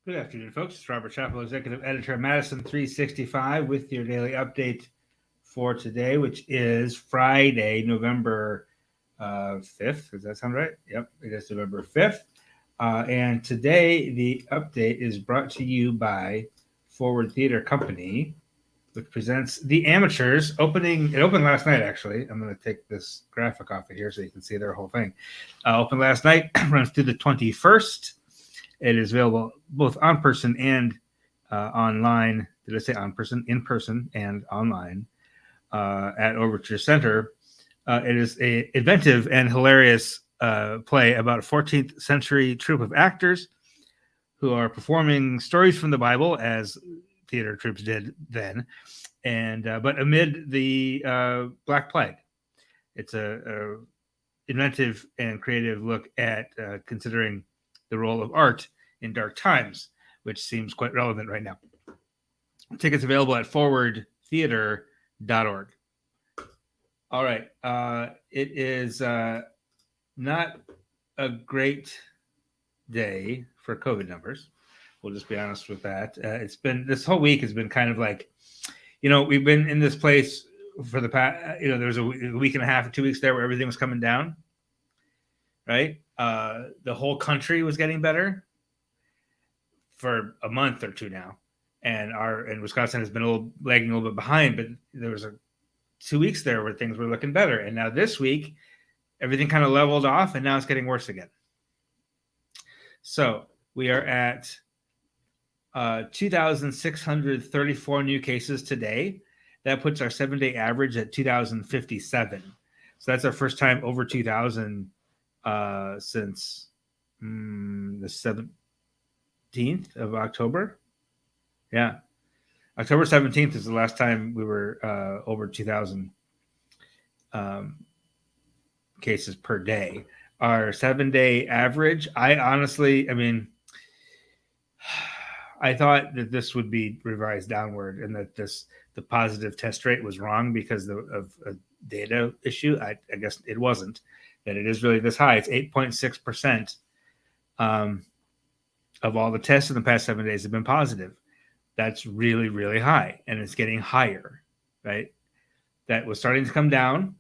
Good afternoon, folks. It's Robert Chappell, Executive Editor of Madison365 with your daily update for today, which is Friday, November 5th. Does that sound right? Yep, it is November 5th. And today, the update is brought to you by Forward Theater Company, which presents The Amateurs. It opened last night, actually. I'm going to take this graphic off of here so you can see their whole thing. Opened last night, runs through the 21st. It is available both on person and online. Did I say on person? In person and online at Overture Center. It is an inventive and hilarious play about a 14th century troupe of actors who are performing stories from the Bible, as theater troupes did then, but amid the Black Plague. It's a inventive and creative look at considering the role of art in dark times, which seems quite relevant right now. Tickets available at forwardtheater.org. All right. It is not a great day for COVID numbers. We'll just be honest with that. This whole week has been kind of like, we've been in this place for the past, there was a week and a half or 2 weeks there where everything was coming down, right? The whole country was getting better for a month or two now, and Wisconsin has been lagging a little bit behind. But there was 2 weeks there where things were looking better, and now this week everything kind of leveled off, and now it's getting worse again. So we are at 2,634 new cases today. That puts our 7-day average at 2,057. So that's our first time over 2,000 since the 17th of October. Yeah. October 17th is the last time we were over 2,000 cases per day. Our 7-day average, I thought that this would be revised downward and that the positive test rate was wrong because of a data issue. I guess it wasn't. That it is really this high. It's 8.6% of all the tests in the past 7 days have been positive. That's really, really high, and it's getting higher, right? That was starting to come down.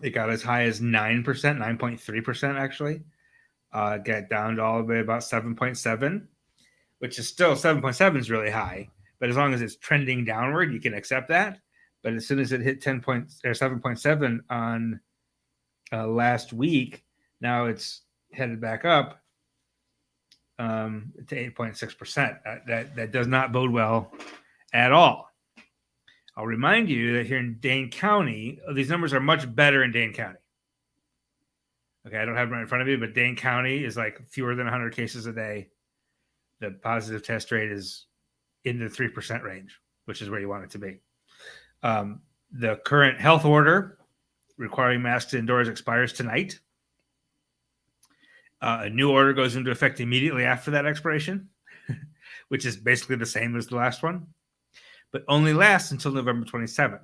It got as high as 9%, 9.3% actually. Got down to all the way about 7.7, which is still 7.7 is really high. But as long as it's trending downward, you can accept that. But as soon as it hit 7.7 on last week, now it's headed back up to 8.6%. That does not bode well at all. I'll remind you that here in Dane County, these numbers are much better in Dane County. Okay, I don't have them right in front of me, but Dane County is like fewer than 100 cases a day. The positive test rate is in the 3% range, which is where you want it to be. The current health order requiring masks indoors expires tonight. A new order goes into effect immediately after that expiration, which is basically the same as the last one, but only lasts until November 27th.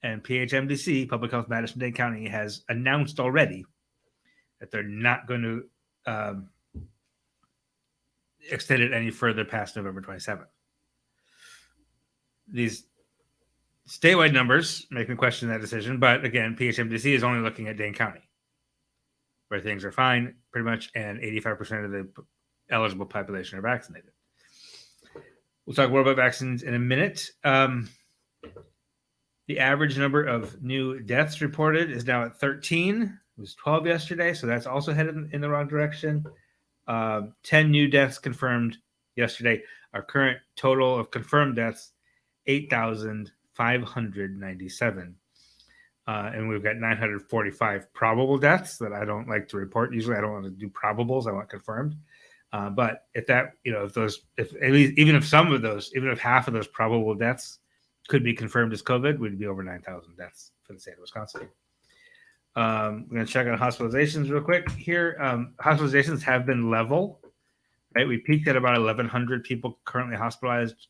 And PHMDC, Public Health Madison-Dane County, has announced already that they're not going to extend it any further past November 27th. These statewide numbers make me question that decision, but again, PHMDC is only looking at Dane County, where things are fine, pretty much, and 85% of the eligible population are vaccinated. We'll talk more about vaccines in a minute. The average number of new deaths reported is now at 13. It was 12 yesterday, so that's also headed in the wrong direction. 10 new deaths confirmed yesterday. Our current total of confirmed deaths, 8,597. And we've got 945 probable deaths that I don't like to report. Usually I don't want to do probables. I want confirmed. But if half of those probable deaths could be confirmed as COVID, we'd be over 9,000 deaths for the state of Wisconsin. I'm going to check on hospitalizations real quick here. Hospitalizations have been level, right? We peaked at about 1,100 people currently hospitalized,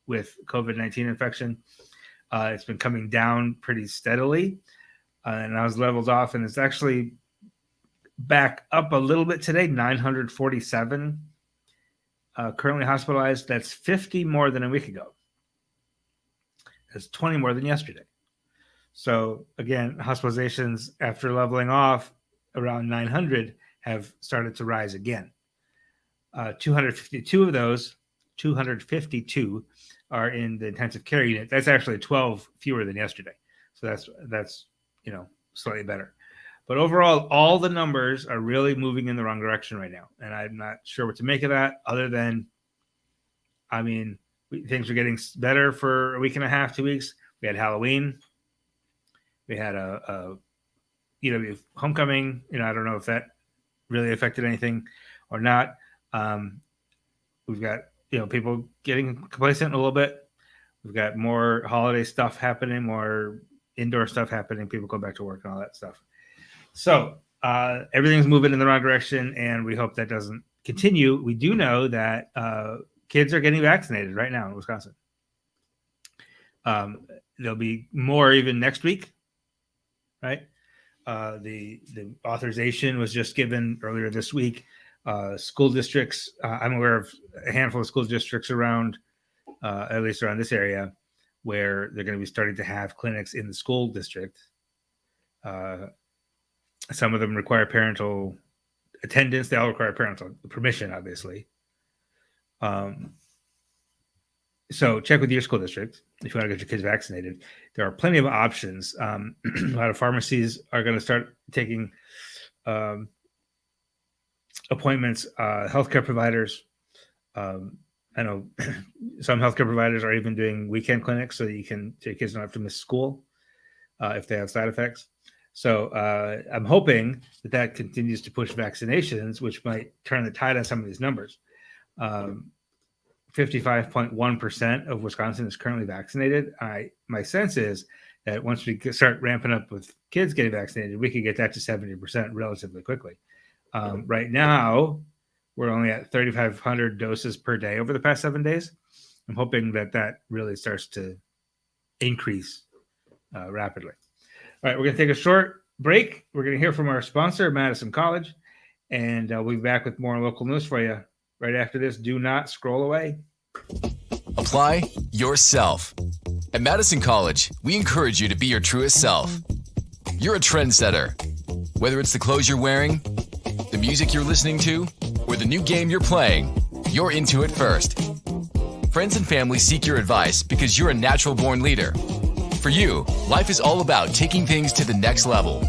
with COVID-19 infection. It's been coming down pretty steadily, and now it's leveled off, and it's actually back up a little bit today, 947 currently hospitalized. That's 50 more than a week ago. That's 20 more than yesterday. So again, hospitalizations after leveling off around 900 have started to rise again. 252 of those, 252 are in the intensive care unit. That's actually 12 fewer than yesterday. So that's slightly better. But overall, all the numbers are really moving in the wrong direction right now. And I'm not sure what to make of that other than, things are getting better for a week and a half, 2 weeks. We had Halloween. We had a homecoming. I don't know if that really affected anything or not. We've got people getting complacent a little bit. We've got more holiday stuff happening, more indoor stuff happening. People go back to work and all that stuff. So everything's moving in the wrong direction, and we hope that doesn't continue. We do know that kids are getting vaccinated right now in Wisconsin. There'll be more even next week, right? The authorization was just given earlier this week. School districts, I'm aware of a handful of school districts around, at least around this area, where they're going to be starting to have clinics in the school district. Some of them require parental attendance. They all require parental permission, obviously. So check with your school district if you want to get your kids vaccinated. There are plenty of options. A lot of pharmacies are going to start taking appointments. Healthcare providers. I know some healthcare providers are even doing weekend clinics so that your kids don't have to miss school if they have side effects. So I'm hoping that continues to push vaccinations, which might turn the tide on some of these numbers. 55.1% of Wisconsin is currently vaccinated. My sense is that once we start ramping up with kids getting vaccinated, we could get that to 70% relatively quickly. Right now, we're only at 3,500 doses per day over the past 7 days. I'm hoping that really starts to increase rapidly. All right, we're going to take a short break. We're going to hear from our sponsor, Madison College, and we'll be back with more local news for you right after this. Do not scroll away. Apply yourself. At Madison College, we encourage you to be your truest self. You're a trendsetter. Whether it's the clothes you're wearing, the music you're listening to, or the new game you're playing, you're into it first. Friends and family seek your advice because you're a natural-born leader. For you, life is all about taking things to the next level.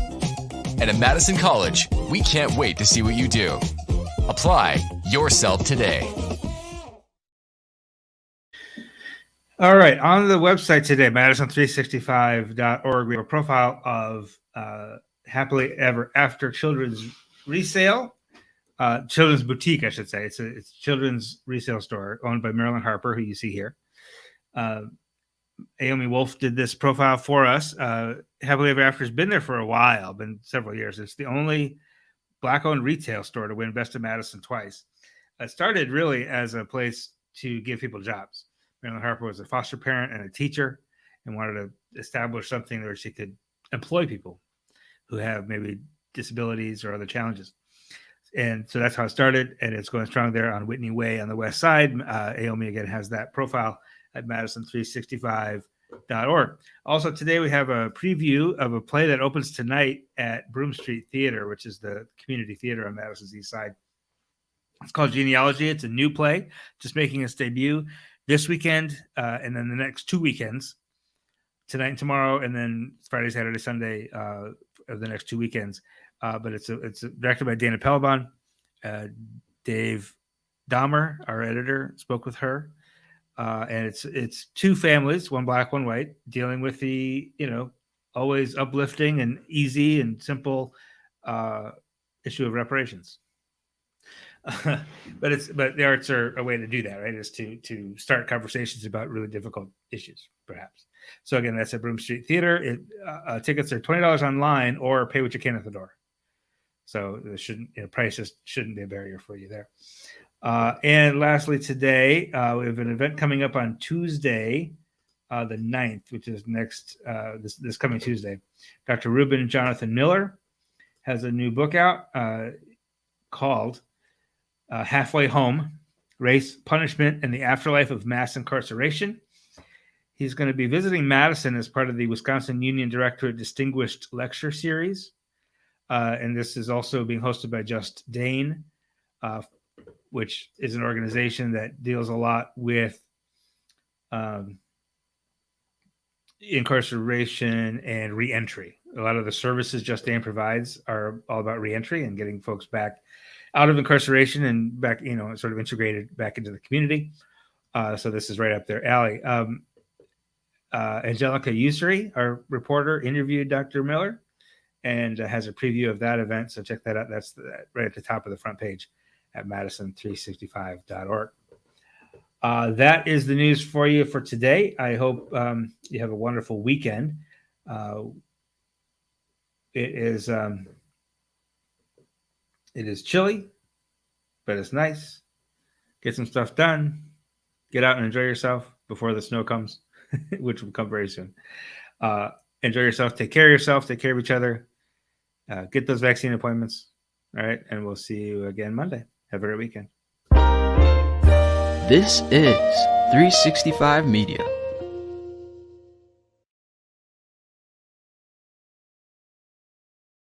And at Madison College, we can't wait to see what you do. Apply yourself today. All right. On the website today, Madison365.org, we have a profile of Happily Ever After Children's Resale. Children's Boutique, I should say. It's a children's resale store owned by Marilyn Harper, who you see here. Aomi Wolf did this profile for us. Happily Ever After has been there for a while, been several years. It's the only Black-owned retail store to win Best of Madison twice. It started really as a place to give people jobs. Marilyn Harper was a foster parent and a teacher and wanted to establish something where she could employ people who have maybe disabilities or other challenges. And so that's how it started, and it's going strong there on Whitney Way on the west side. Aomi, again, has that profile at Madison365.org. Also, today we have a preview of a play that opens tonight at Broom Street Theater, which is the community theater on Madison's east side. It's called Genealogy. It's a new play, just making its debut this weekend, and then the next 2 weekends, tonight and tomorrow, and then Friday, Saturday, Sunday of the next 2 weekends. But it's directed by Dana Pelabon. Dave Dahmer, our editor, spoke with her. And it's two families, one black, one white, dealing with the, always uplifting and easy and simple issue of reparations. But the arts are a way to do that, right? Is to start conversations about really difficult issues, perhaps. So again, that's at Broom Street Theater. Tickets are $20 online or pay what you can at the door. So there price just shouldn't be a barrier for you there. And lastly, today we have an event coming up on Tuesday, the 9th, which is next this coming Tuesday. Dr. Reuben Jonathan Miller has a new book out called Halfway Home, Race, Punishment, and the Afterlife of Mass Incarceration. He's going to be visiting Madison as part of the Wisconsin Union Directorate Distinguished Lecture Series. And this is also being hosted by Just Dane, which is an organization that deals a lot with incarceration and reentry. A lot of the services Just Dane provides are all about reentry and getting folks back out of incarceration and back, sort of integrated back into the community. So this is right up their alley. Angelica Ussery, our reporter, interviewed Dr. Miller and has a preview of that event. So check that out. That's right at the top of the front page at Madison365.org. That is the news for you for today. I hope you have a wonderful weekend. It is chilly, but it's nice. Get some stuff done. Get out and enjoy yourself before the snow comes, which will come very soon. Enjoy yourself. Take care of yourself. Take care of each other. Get those vaccine appointments. All right. And we'll see you again Monday. Have a great weekend. This is 365 Media.